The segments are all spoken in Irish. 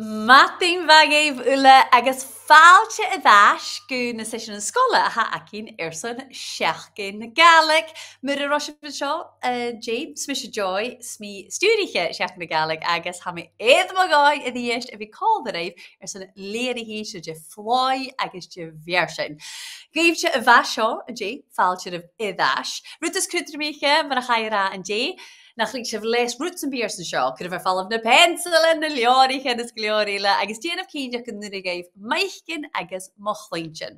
Mating vagéh ula agus fáilte a bheis go na session an scola a ha acin son seachcin na Gaelic mar a roisin seo James Smisha Joy smí stúdiche seach na Gaelic agus ha mi éad magáid a dhéist a bhí cáil raibh son léirihí se de flói agus de bhearsin. Gaibte a bheis seo a J fáilte a idáis. Rutas crutramiche mar a chairá an J nach lí sibh leis roots an bíar san seo, could have fallen na pencil and na leoríche and glóíile agus déanamh cíideach an nuair gaibh maithcin agus mochleintsin.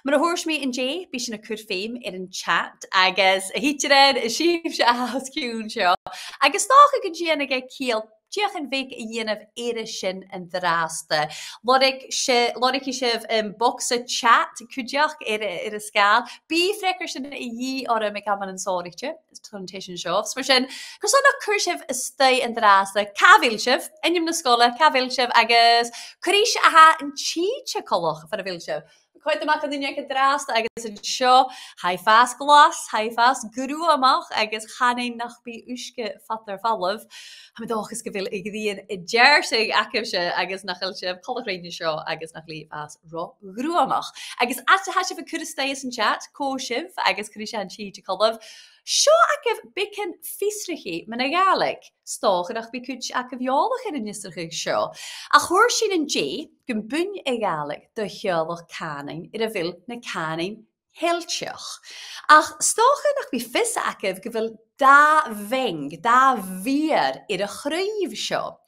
Mar a thuairs mí in J bí sin na cur féim ar an chat agus a hítead siomh se a hasciún seo. Agus tácha go déana ag cíal Diolch yn fig i dhéanamh éire sin an dráasta. Lorik sibh box a chat cúdeach ar a scáil. Bí freicar sin i dhí orra me gaman an sóirte, tuntation seofs. Mar sin, cos anna cur sibh is stay an dráasta. Cafil sibh, enim na scola, cafil sibh agus curíis a ha an títe coloch fan a fil sibh. Coit amach an duine go dráasta agus an seo hai fás glas, hai fás grú amach agus chané nach bí uisce fatar fallah. Ha dochas go bhfuil ag dtíon i deirsigh acibh se agus nachil sibh colachréine seo agus nach lí fás grú amach. Agus atá sibh a curistéis an chat, có sibh agus curí an títe collah. Seo acibh bicin físrichi man a Gaelic, stócha ach bí cúd acibh eolach ar an nistrach seo. A chuir sin an J, gyn bún a Gaelic do cheolach canin ar a bhfuil na canin helteach. Ach stócha nach bí fis acibh go bhfuil da veng, da vír ar a chríomh seo.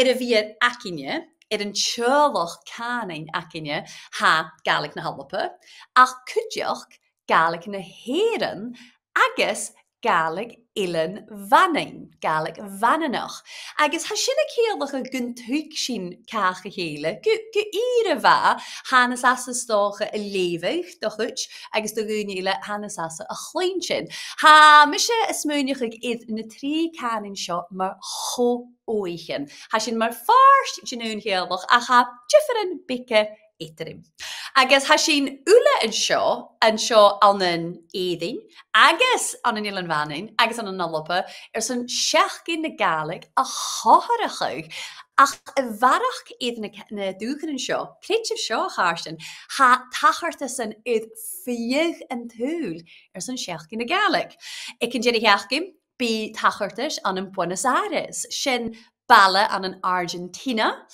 Ar a vír acinne, ar an cheolach canin acinne ha Gaelic na halapa, ach cúdeach Gaelic na héran agus Gaelic ilan vanning, Gaelic vananach. Agus ha sinna céalach a guntúig sin cach a chéile, go ire bha hanas asa stócha a lévig, do chut, agus do gúníile hanas asa a chlein sin. Ha mise a smúneach ag iad na trí canin seo mar cho oichen. Ha sin mar farst jinún céalach a ha different bicke éterim. Agus ha sin ule an seo an an édin, agus an an ilan vannin, agus an nalapa, son seachgin na Gaelic a cháharachug. Ach a bharach iad na dúchan an seo, creittih seo cháirsin, ha tacharta san iad fiig an túl son seachgin na Gaelic. Ik can jedi heachgin, bí tachartas an an Buenos Aires, sin balla an an Argentina,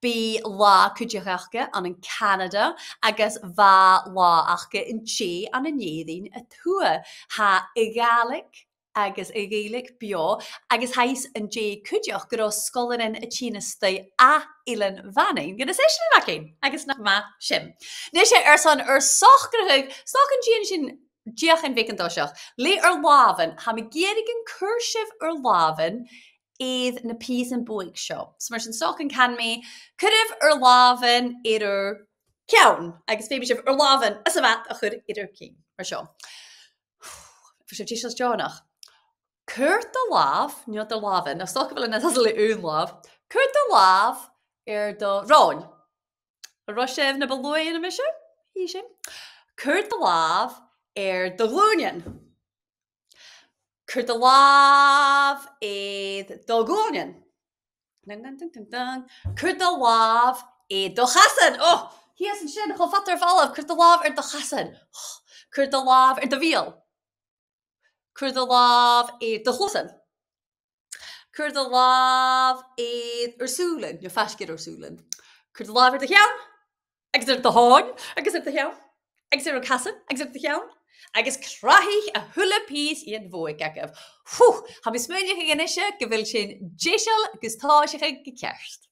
bí lá cúdeachcha an an Canada, agus bha lá achcha in J an an néadín a tua. Ha i Gaelic agus i Gaelic bio, agus hais an J cúdeach go scolarin a China stay a ilan vanning. Gyda sé sin macin, agus nach ma sim. Nes sé son sochgrachug, stoch an J sin diach an vacant doseach. Le lavan, ha me gerig an cursive lavan, éad na pís an buig seo. So mar sin socan can me, cudibh lavan idir ceann, agus féibi sibh lavan as a bhat a chud idir cín, mar seo. Fu sibh tíos Johnach. Cuirt a láv, níod a lavan, na stocha bhfuil as le ún láv, cuirt a láv do ráin. A ro sibh na balóin a mis seo? Hí sin. Cuirt a láv do glúnian. Cur de láv éad do glúnian. Cur de láv éad do chasan. Oh, hí an sin go fatar fálah, cur de láv do chasan. Cur de láv do bhíal. Cur de láv éad do chlusan. Cur de láv éad súlan, nó feiscid súlan. Cur de láv do cheann, agus do háin, agus do cheann, agus do chasan, agus do cheann. Agus crahich a hula pís iad bhóig agah. Ha mi smúneach a gnisise go bhfuil sin díisial agus táiseach go cearst.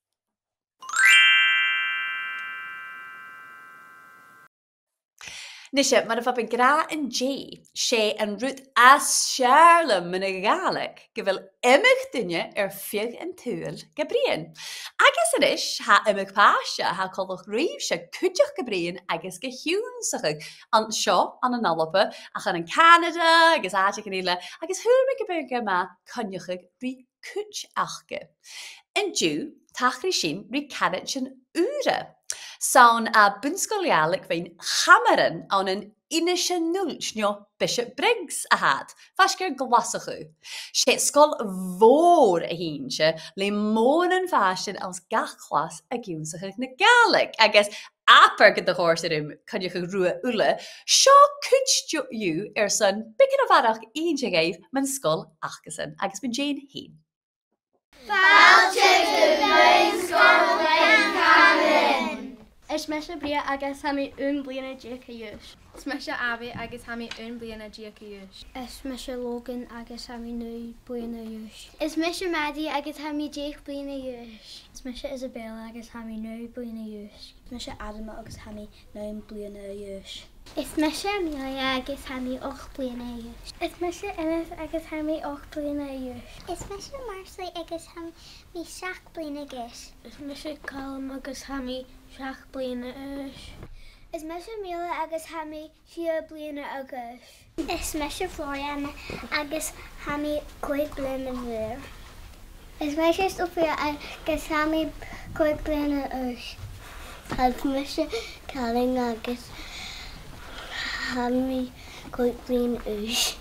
Nishe, mar a fapin gra an J, sé an rút as searlam min a Gaelic go bhfuil imig duine fiag an túil go bríon. Agus an is, ha imig páise ha colach riomh se cúdeach go bríon agus go hiúnsachig an seo an an alapa ach an Canada agus áte ganíile agus thuúrma go bega ma conneachig rí cúd achge. In dú, tachrí sin rí cadet sin úra. Saun a bunsgolialig vein hammeren aan een inische nulsnio Bishop Briggs a had, fasger glasachu. She skol voor a hientje, le monen fashion als gachklas a giunsachig na Gaelic. I guess aper get the horse room kan je geroe ulle. Shaw kuch you son bikken of adach eentje gave men skol achgesen. I guess ben Jane heen. Fáilte go bhfuil scoil canan. Is me se bria agus ha mi bliana dícha dúis. Is me se abhi agus ha mi bliana dícha dúis. Is me se Logan agus ha mi nu bliana dúis. Is me se Maddie agus ha mi Jake bliana dúis. Is me se Isabella agus ha mi nu bliana dúis. Is me se Adama agus ha mi nu bliana dúis. Is me se Amelia agus ha mi 8 bliana dúis. Is me se Innes agus ha mi 8 bliana dúis. Is me se Marsley agus ha mi 7 bliana dúis. Is me se Callum agus ha mi 7 bliana dúis. Is me se Mila agus ha mi 4 bliana agus. Is me se Floriana agus ha mi 5 bliana bhir. Is me se Sophia agus ha mi 5 bliana agus. Is me se Calling agus ha mi 5 bliana agus.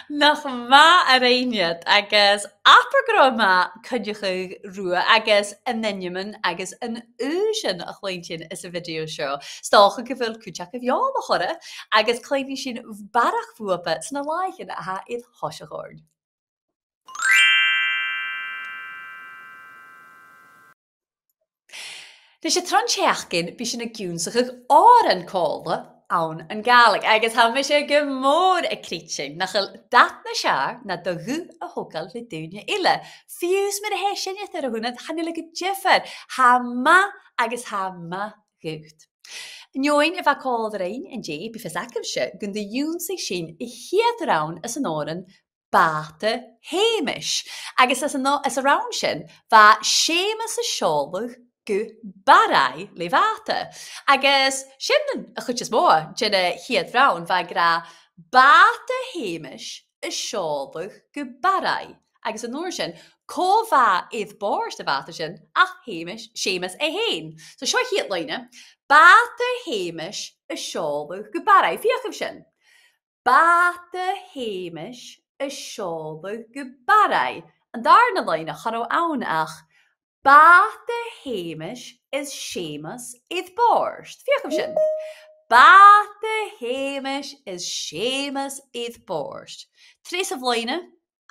Nach ma a réiad agus apagrama cynnych rua agus yn enjamin agus yn úsin a chleintyn is a video show. Stach a gyfil cwtach of iawn o chore agus cleini sy'n barach fwapa sy'n a laich yn a ha idd hosach ord. Nes y tron cheachgyn bys yn y gŵnsach ag oren cóla awn yn Gaelic, agus ha mi sé gymór y crítsing nach dat na siar na dogu a hogal le dúnia ile. Fiús mir a heisianiaeth ar a hwnnw hanilig y jiffer, ha ma agus ha ma gŵt. Njoin if a call the rain en jay bifes akimshe gun de jún sig sin I hiet raun as an oren bate hemish. Agus as a raun sin va sémas a sholug go barai levate. Agus sin a chutjes mór jinne hiet raun va gra bate hemish a sholug go barai. Agus an oor sin có va idd borst a vate sin ach hemish sémas a hain. So seo hiet leine bate hemish a sholug go barai. Fiach of sin. Bate hemish a sholug go barai. And daar na leine charo awn ach bate hemish is sémas idd borst. Fiach of sin. Bate hemish is sémas idd borst. Tres of leine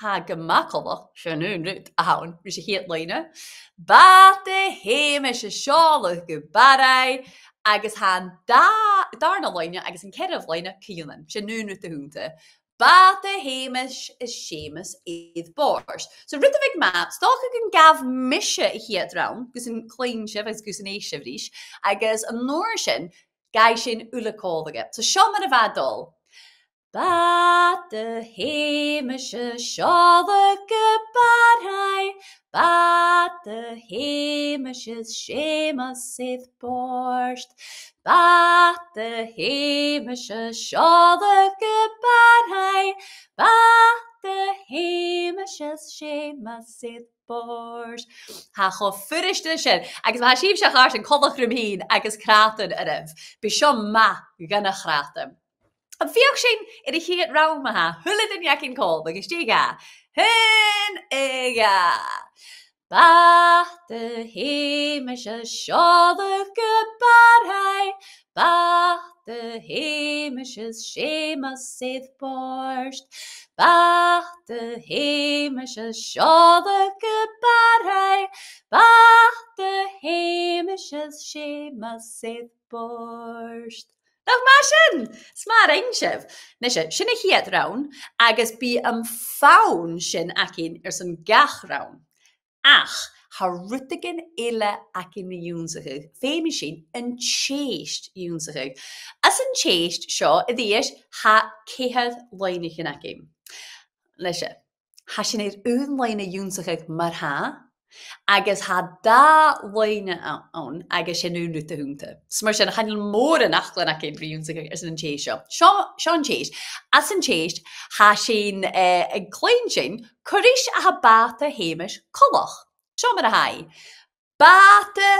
ha gemakkelig, sjanun rut aun, dus je hiet leine. Bate hemish is sholug go barai. Agus han darna leine agus an cead of leine cílan, sjanun rut de húnta. Bate hemish is sémas idd borst. So rut of ag ma, stalk ag an gav mishe hiet raun, gus an clean shiv, agus gus an eisiv rís, agus an nor sin, gai sin ula códige. So sio man a vadol. Bate hemish is sholug go barai. Bate hemish is sémas idd borst. Bate hemish is sholug go barai. Bate hemish is sémas idd borst. Ha cho fyriste sin, agus ma sif se chart an colach rum hín agus kraten arif. Bi sio ma gana kraten. An fiach sin I hiet raun ma ha, hulid yn iakin col, agus diga. Hyn ega. Bate hemish is sholug go barai. Bate hemish is sémas idd borst. Bate hemish is sholug go barai. Bate hemish is sémas idd borst. Nog ma sin, smar einshef. Neshe, sin a hiet raun, agus bi am faun sin akin son gach raun. Ach, ha ruttigen ille akin na júnsachig, fémi sin an tjeist júnsachig. As an tjeist seo, iddies ha cehad leinigin akin. Neshe, ha sin un leine júnsachig mar ha, agus ha da leine an agus sin ún ruta húnta. Smar sin chanil mór an achlan akin briúnsachig as an tjeist seo. Sean tjeist. As an tjeist, ha sin ag clein sin, corish a ha bata hemish colach. Seo mar a hai. Bata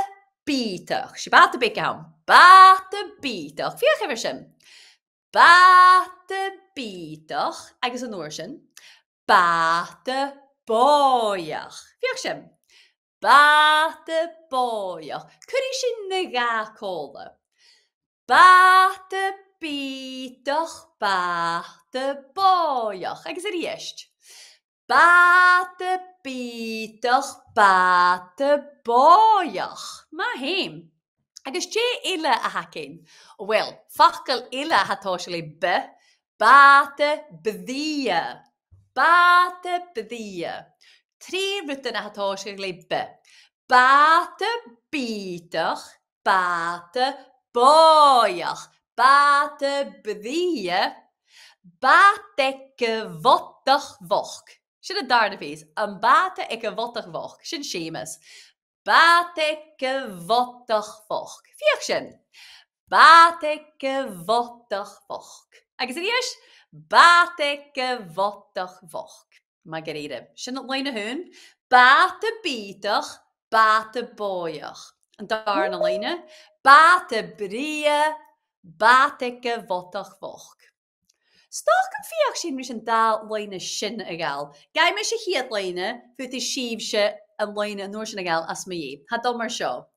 bítach. Si bata bícha ham. Bata bítach. Fiach efer sin. Bata bítach. Agus an uair sin. Bata bóiach. Fiach sin. Bata bóiach. Cwri sin na ga cóla. Bata bítach. Bata bóiach. Agus yr iest. Bata bítach. Bata bóiach. Ma him. Agus je illa a hacin. Wel, fachgal illa hatoshle be. Bata bdía. Bata bdía. Trí rutan a hatoshle be. Bata bítach. Bata bóiach. Bata bdía. Bata votach voch. Sin a darna piece. An bata votach voch. Sin Seamus. Bata votach voch. Fiach sin. Bata votach voch. Agus yr ies. Bata votach voch. Margarita. Sin at leine hun. Bata bítach. Bata bóiach. An darna leine. Bata bria. Bata votach voch. Stoch yn fiach sy'n rhywun sy'n dal leine sin a gael. Gai me sy'n hiad leine, fydd i sif sy'n yn leine nôr sy'n a gael as me i. Ha domar sio.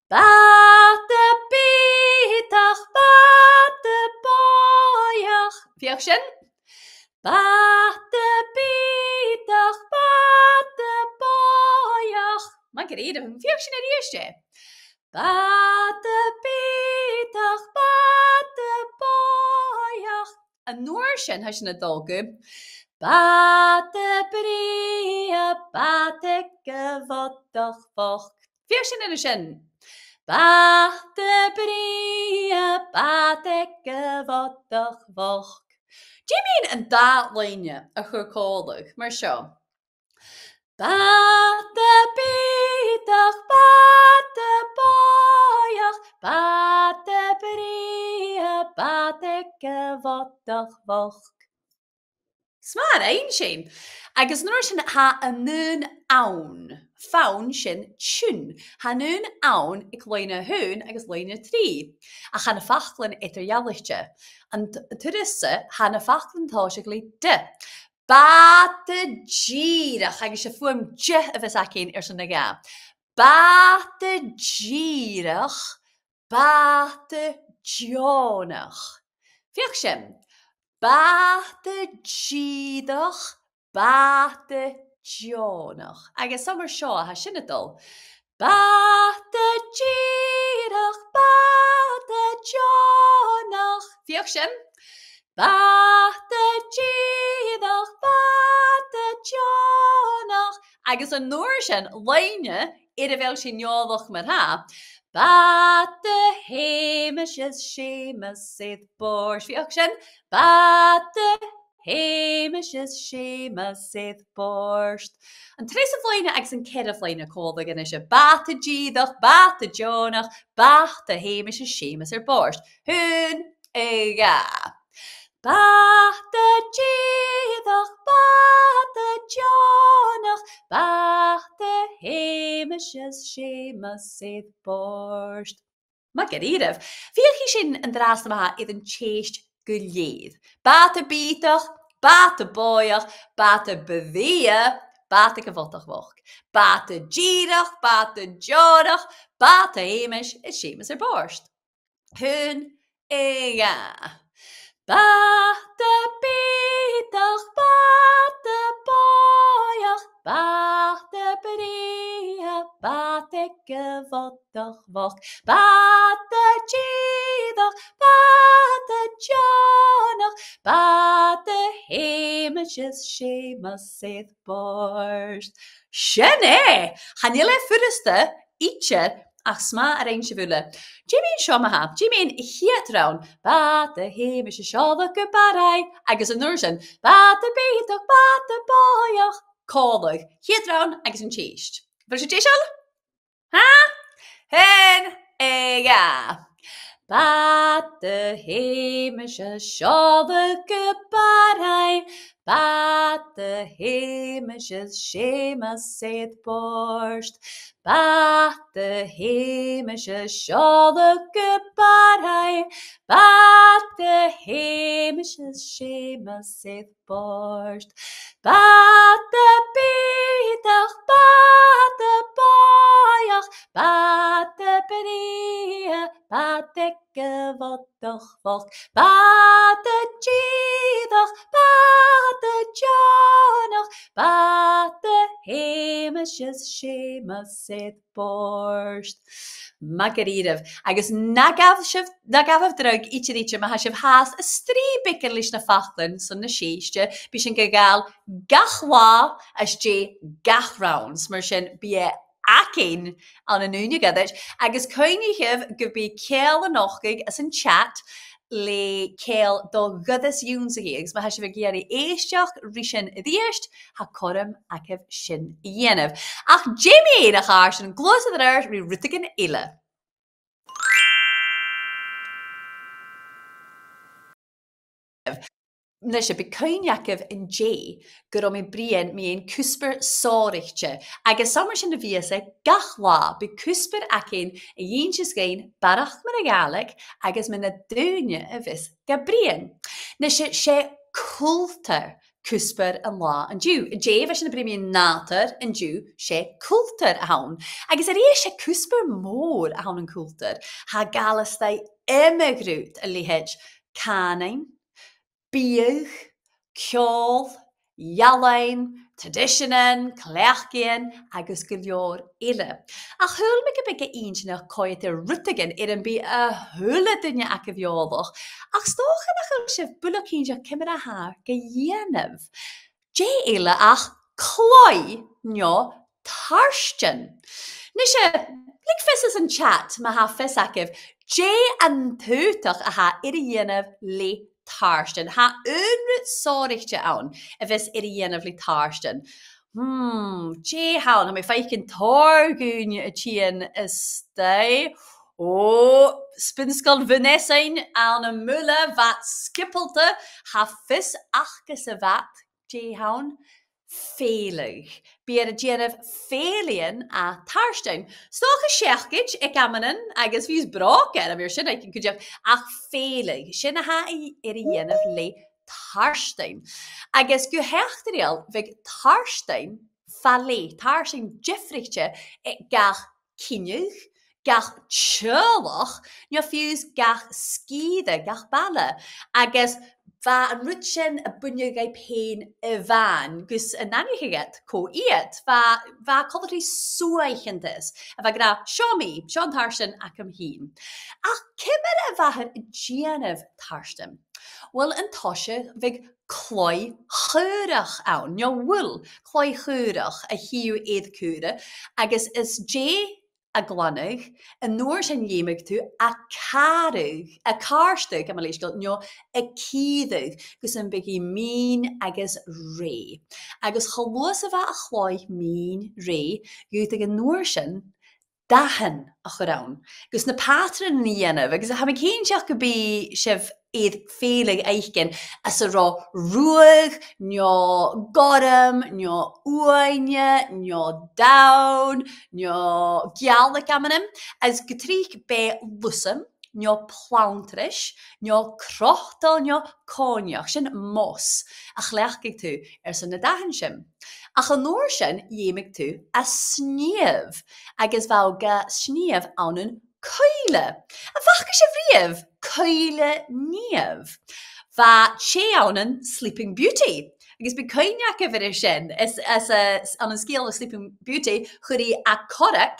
Bata bítach, bata bóiach. Fiach sy'n? Bata bítach, bata bóiach. Mae'n gyda, fiach sy'n edrych eisiau. Bata bítach, bata bóiach. An nuair sin ha sin na dulgu. Bata bria, bata votach voch. Fiach sin in a sin. Bata bria, bata votach voch. Jimmy an da leine a chur cólag, mar seo. Bata bítach, bata bóiach, bata bria, bata votach voch. Smar ein sin. Agus nuair sin ha an nun awn. Fawn sin tún. Ha nun awn ik leine hun agus leine trí. A chan a fachlin etter jallichtje. An turisse ha na fachlin tásigli de. Bata gírach. Agus se fuam je a vis acin sin na ga. Bata gírach. Bata gionach. Fiach sin. Bata gídach. Bata gionach. Agus samar seo ha sinnadul. Bata gírach. Bata gionach. Fiach sin. Bata gídach. Bata gionach. Agus an nuair sin leine iad a bheil sin neolach mar ha. Bata Hamish is Seamus saith Borscht. Fiach sin. Bata Hamish is Seamus saith Borscht. An tres of leine agus an kid of leine cóla gan is Bata gídach, Bata gionach, Bata Hamish is Seamus Borscht. Hun ega. Bata gídach, Bata gionach, Bata Hamish is Seamus saith Borscht. Ma gyda'r fiach I sin yn dras na ma idd yn cheist gyliedd. Bata bítach, bata bóiach, bata byddia, bata gyfotach foch. Bata gírach, bata gionach, bata Hamish is Seamus Borscht. Hun ega. Bata bítach, bata bóiach, bata bria, bata gyfotach foch. Bata gídach, bata gionach, bata Hamish is Seamus saith Borscht. Sinné! Chanile fyrste, itcher, ach sma ein sefule. Jimmy seo ma ha. Jimmy hiet raun. Bata Hamish is Seolach go barai. Agus an nuair sin. Bata bítach, bata bóiach. Cólag. Hiet raun agus an cheist. Ver sé téisial? Ha? Hen ega. Bad the hamish shaw the goodbye. Bad the hamish shema saith borscht. Bad the hamish shaw the goodbye. Bad the hamish shema saith borscht. Bad the beidach, bad the boyach, bad the beria, bad the gewotach volk, bad the jidach, bad the jonach, bad the hamishes shema saith borscht. Magaridav, agus nagaf drug each ma hashiv has a stri bicker lish na fachlin son na sheiste bishin gagal gachwa as je gach rounds mershin be akin an an unia gadich agus koini hiv go be kale and ochgig as in chat le kale do godas yuns gigs ma hashiv geri eistach rishin diest ha korum akev shin yenev ach Jimmy da garshen gloss of the earth we ritigan ille. Nes be Coinjakev in J, go me brien me een kusper sorichtje. Agus sammer sin de viese gachwa be kusper akin a jeentjes gein barach me galig agus me na dunje a vis gabrien. Nes she kulter kusper en la en Jew. J was in de brien nater en Jew she kulter haun. Agus she kusper moor haun en kulter. Ha galas they emigrut a lihech caning. Bieg, kjol, jalain, traditionen, klerkien, agus giljoor ille. Ach hul me gebeke eentje nach koeite ruttigen en be a hulle dinje akkev jodoch. Ach stochen nach hulsef bullokinja kimmera haar gejenev. J ille ach kloi njo tarsten. Nische, lik visses in chat ma ha vis akkev. J an tutach a ha irienev le Tarsten. Ha unrit sorichtje aan. If is irienev li tarsten. J haun, ha me feikin torgunje a chien is stay. Oh, spinskal Vanessain aan een mulle wat skippelte. Ha vis achkes a wat. J haun. Velig. Be a Jenev Felien a Tarstein. Stoch a shechgich, ik amanen, agus vies brok er weer shin, ik could just ach velig. Shin ha Jenev le Tarstein. Agus gu hechteriel, vig Tarstein, fale, Tarstein Jeffrichtje, ik gach kinjug, gach tjurlach, nja fuse gach skide, gach balle. Agus va an rutschen a bunje gai pein van gus a naniget ko iet va kolleri suichendes a va gra shomi Sean Tarsten akam heen ach kimmer a va her Genev Tarsten wel en tosche vig kloi geurig aan jo wil kloi geurig a hiu eet kure agus is J a glannig, en noor zijn jemig toe a karig, a karstig, am lees njo a kiedig, gus een biggie mean agus re. Agus gelose va a chloi mean re, gut ag a noor zijn dagen a geraun. Gus na patren nienne, gus ha ik geen sjach gebi chef eid velig eichen as a ra ruig, njo gorm, njo oeine, njo down, njo giallik amanem, as getriek bij lussem, njo plantrish, njo krochtel, njo konjach, sin mos, a chlerkig tu, sin dagen shim. Ach an noorshin jemig tu a sneev, agus vauga sneev aan Keule. A fachke se vriev, keule niev. Va cheaunen Sleeping Beauty. Agus be koinjak over shin, as on a scale of Sleeping Beauty, chudi a korek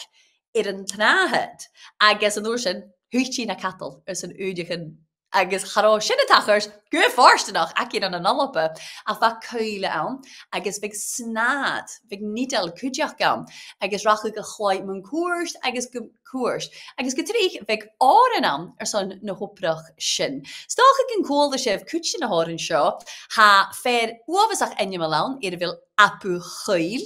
in tnahet. Agus an orshin, huichi na katel, an udigen. Agus charo shinnetachers, go forstenach, akin an analope, a va keule aan, agus vig snaad, vig nidel kujak aan, agus rachig a chloi mun koers, agus koers, agus getrich vig oren aan, son no hoprach shin. Stoch ik in kool de chef kutje na horen show, ha fer uovesach enjemalaan, wil apu geil,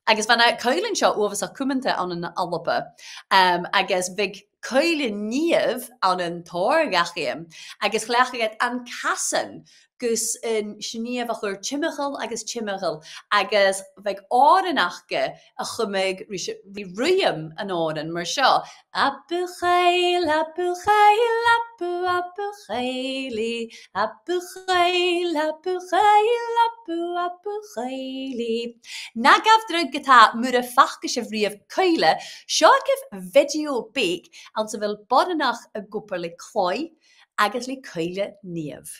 agus fanna coilen seo uafas a cumanta an an alapa, agus big coilen níamh an an tóir gachéim, agus chléachagad an casan gus in sníamh a chur timachal agus bheith áranachge a chumig rí ruam an áran mar seo. Apu chail, apu chail, apu chaili, apu chail, apu chail, apu chaili. Na gaf drug gata mur a fachge se vrief coile, seo gif video beek an se vil bodenach a gopper le cloi agus le coile níamh.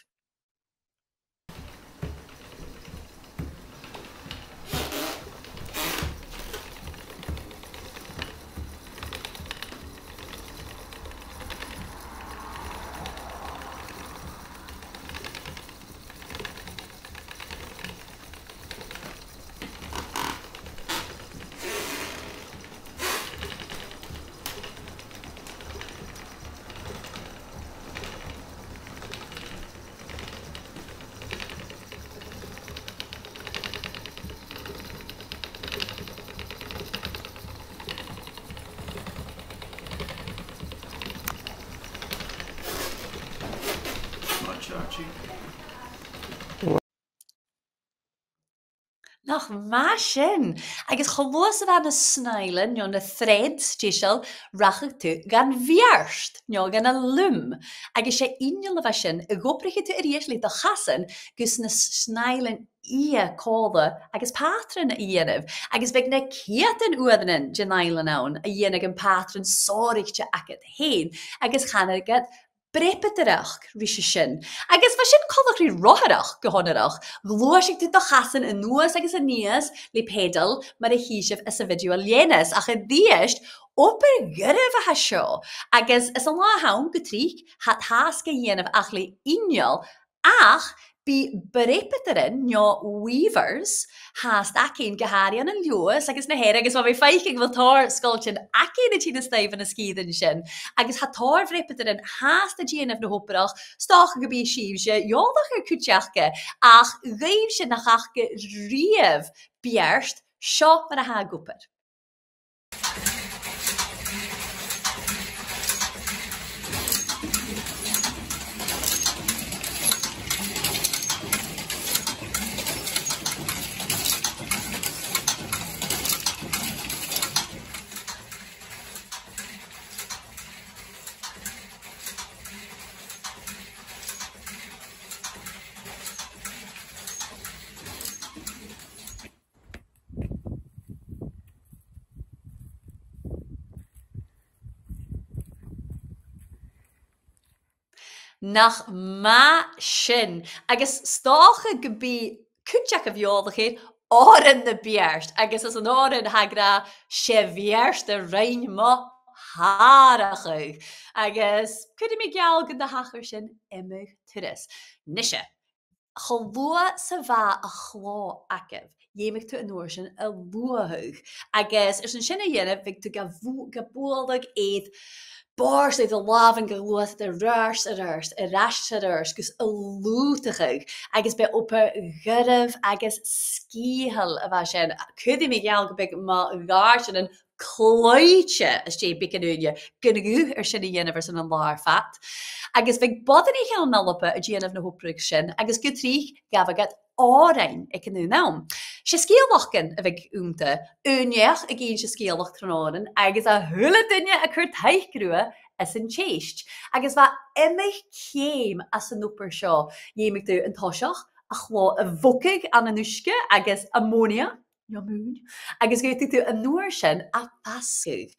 Nach má sin, agus cholós a bheit na snailen nó na threads tíisiil rachach tú gan bhearst nó gan a lum, agus sé inol a bheit sin a gopricha tú iríis le do chasan gus na snailen códa agus pátran a dhéanamh, agus bheith na céatan uadanan genailen ann a dhéanamh an pátran sóirte agad héin, agus chanagad brepetarach ríise sin. Agus bheit sin codach rí roharach gohonarach, glóisig tú do chasan a nuas agus a nías le pedal mar a híisih is a video a lénas ach a díist oper gyrf a hasio. Agus is a lá hawn gotrík hat haske dhéanamh ach le inol ach bí brepetarin nó weavers haast acin gaharian an luas agus na héir agus bhí feiking bhil tóir scoiltin acin na tína staibh an na scídan sin. Agus ha tóir brepetarin haast a dhéanamh na hóparach stácha go bí síbse jódach ar cúteachcha ach réimh sin nach achcha riamh bearst seo mar a ha gúpar. Nach má sin, agus stácha go bí cúteach a bheolalacha áran na bearst, agus is an áran hagra sé bhearst a rein má háracha. Agus cuidir mé geall go na hachar sin imig turas. Nise, cholua sa bha a chlá acah. Dhéimig tú an uair sin a luathug. Agus is an sin a dhéanamh bhíg tú go bólaigh éiad bars le de lávan go luath de rars a rars gus a lútaigh agus be op gurh agus scíhal a bheit sin. Cuidir mé geall go big má gáir sin an cloite is té bicanúne gunnaú ar sin a dhéanamh san an láir fat. Agus bheith bodan í cheann nalapa a dhéanamh na hópraigh sin, agus go trí gabhagad árain ag an nú. Se scéalachcan a bheith únta, úneach a gén se scéalach trónáin, agus a thula duine a chur taichgrua is an téist. Agus bheit imig céim as an núpar seo, dhéimig tú an táiseach a chlá a bhucaigh an anuisce agus ammónia, Jamún. Agus go tú an nuair sin a pasú.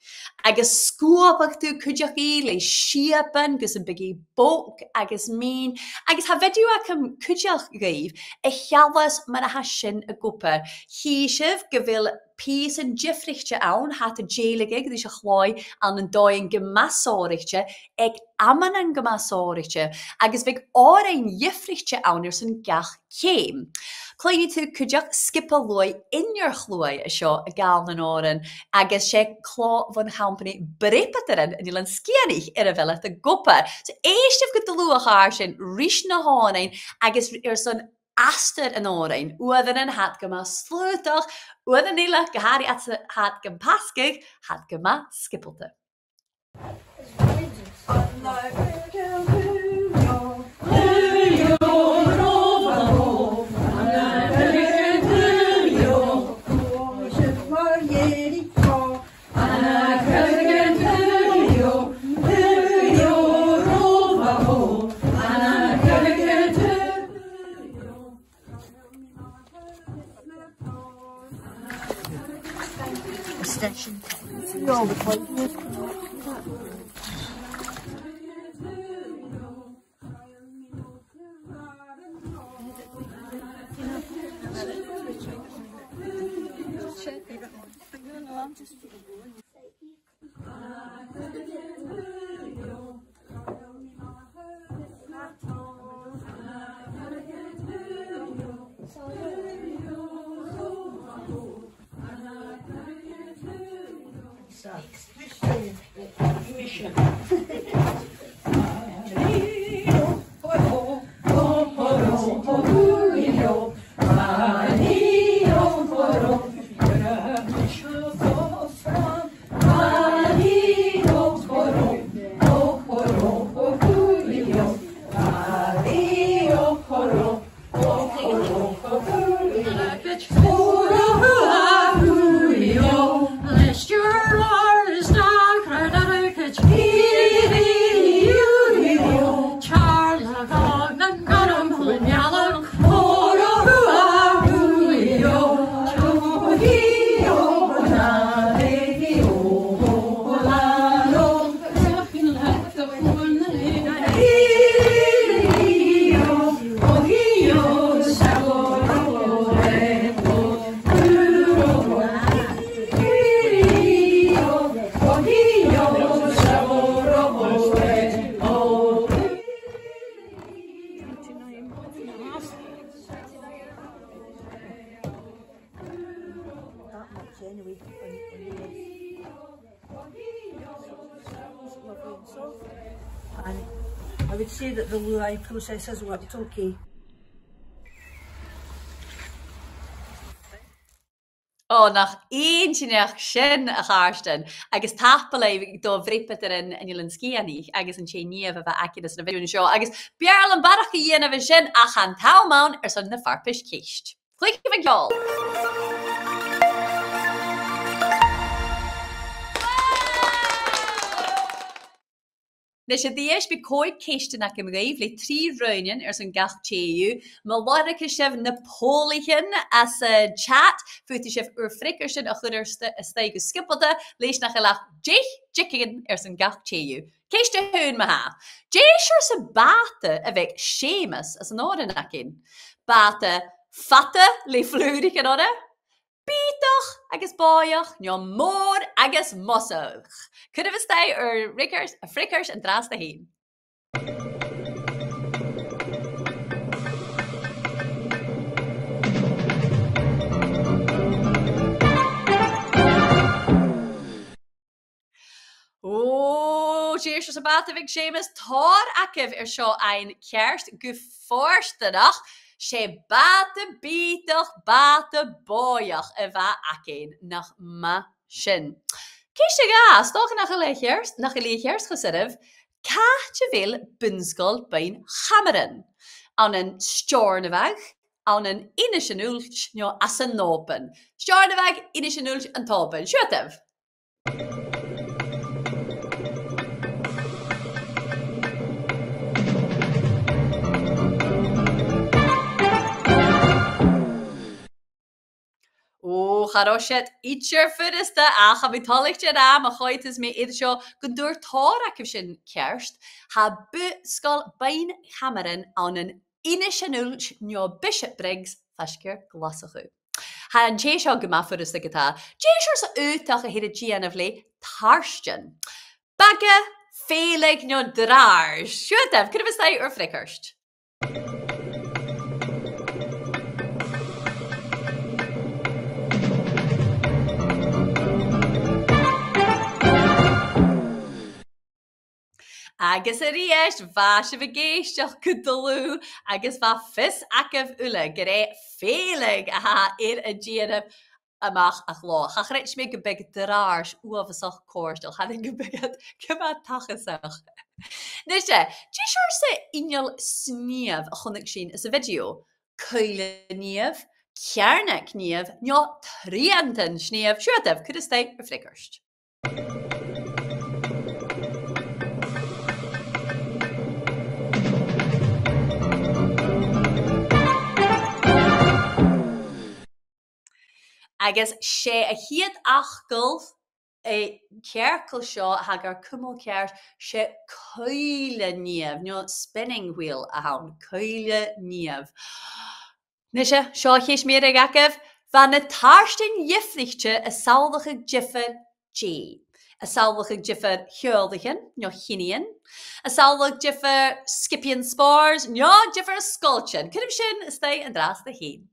Agus scúapach tú chuideach í le siapan gus an bigí bóc agus mín. Agus ha video ach am chuideach gaibh a chealas mar a ha sin a gopa. Híisih go bhfuil pís an jifrichte ann hat a jéalaigh dí se chláid an an dóin gomasóirichte ag aman an gomasóirichte. Agus bheith árain jifrichte ann ar san gach céim. Clóine tú chuideach skipa loi inor chlói a seo a gáil an áran agus sé chlá van hampani brepatarin in ilan scianig ar a bhealach a gopa. So éistif go luach ar sin rís na hánain agus ar son astad an órain, uadhan an hat gyma slwydach, uadhan nila gahari at hat gym pasgig, hat gyma skipolta. Extension. And I would say that the Luai process has worked okay. Oh, nach eentjenach sin a chaarsten. Agus tapelé do vrippet in Jelenskiani. Agus an sé nief a akidas na video show. Agus bjarl an barach yen a sin a chan taumaun son na farpish keist. Click van y'all. Nes y ddies by coed ceistyn ac ymreif le 3 rwynion son gach teiw. Mae warach sef Napoleon as a chat. Fwyti sef fricker sin a chwydr ysteg o skipolda. Leis nach elach jicken son gach teiw. Ceist hwn ma ha. Jeisher se bate a vek Seamus as an orden akin. Bate fatte le flurig an orde. Bítach agus báach nio mór agus mosoch. Could have stay rickers, frickers and dras the heen. Oh, cheers sa bate vig Seamus tar akiv seo ein kerst geforstenach. Sé bate bítach bate bóiach a bheit acéin nach ma sin. Cís gas, doch nach a léchers gesidh, cáte bhfuil bunscoil bain chamaran. An an stjórnavag, an an inishanúlt nio as an nópen. Stjórnavag, inishanúlt an tópen. Sjötev. Oh, charoshet, itcher fyriste ach ha betalig am a choitis me idsho gundur torak sin kerst ha buskal bain hammeren an an inishanulch nio Bishop Briggs fasker glasachu. Ha an jesho gema fyriste gata, jesho sa utach a hida gianavle tarstjen. Bagge, felig nio drar, shutev, could have stay or frickerst. agus a ríist bha se bh géisteach go dulú agus bha fis acah ula go ré félig a ar a ddíanamh amach a chlá. Chachréit mé go beg dráis uafasach córstal chanig go begad cymá tachasach. Nise, dí siwr se inol sníamh a chunig sin is a video? Coile níamh, cearnach níamh, nio tríantan sníamh siúadamh cud is teid ar flickerst. Agus sé a hiad achgul cearcail seo hagar cumul ceart sé coile níamh, nó spinning wheel a hawn, coile níamh. Nise, seo chéis mér ag acah, van na tarstin jiflichte a saldacha jiffer G. A saldacha jiffer hjöldichen, nó chinian. A saldacha jiffer skipian spars, nó jiffer skulchen. Cydym sin is stay an dras da hyn.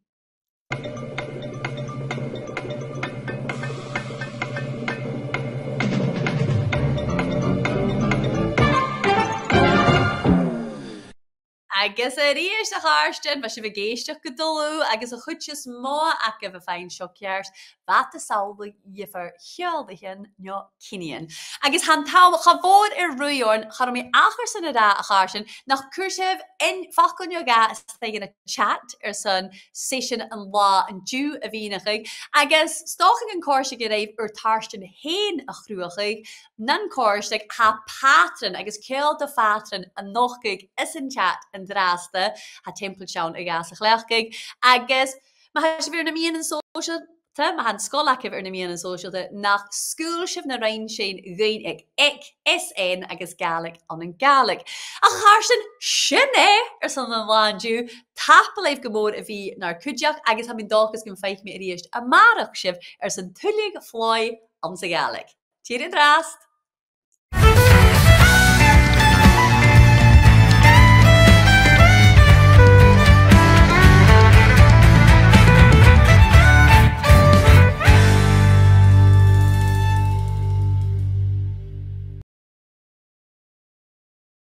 Agus a ríist a cháirstein ba si bh géisteach go dulú agus a chuidses má aca bh féin seoceart bhat a saola dhifar cheoldaithin nó cinian. Agus han táim chabód ar ruúorn char mé achar san ará a cháirsin nach cursibh in facon yoga staigen a chat ar san session an lá an dú a bhínachaig agus stóching an cóirse go raibh ar tarstin héin a chrúachaig nan cóirsteach ha patran agus ceol de fatran an nóchaig is an chat an dráasta ha temple seán a gas a chléachcaig agus ma ha sé bhír na míon an social ma han scolacah ar na míon an social de nach scoúlsibh na rain sin ghain ag SN agus Gaelic an an Gaelic. A cháirsin sin ar san an bháinú tapalaibh go mór a bhí nar cuideach agus ha min dáchas gon feich mé a ríist a marach sibh ar san tulig flói an sa Gaelic. Tír an drást!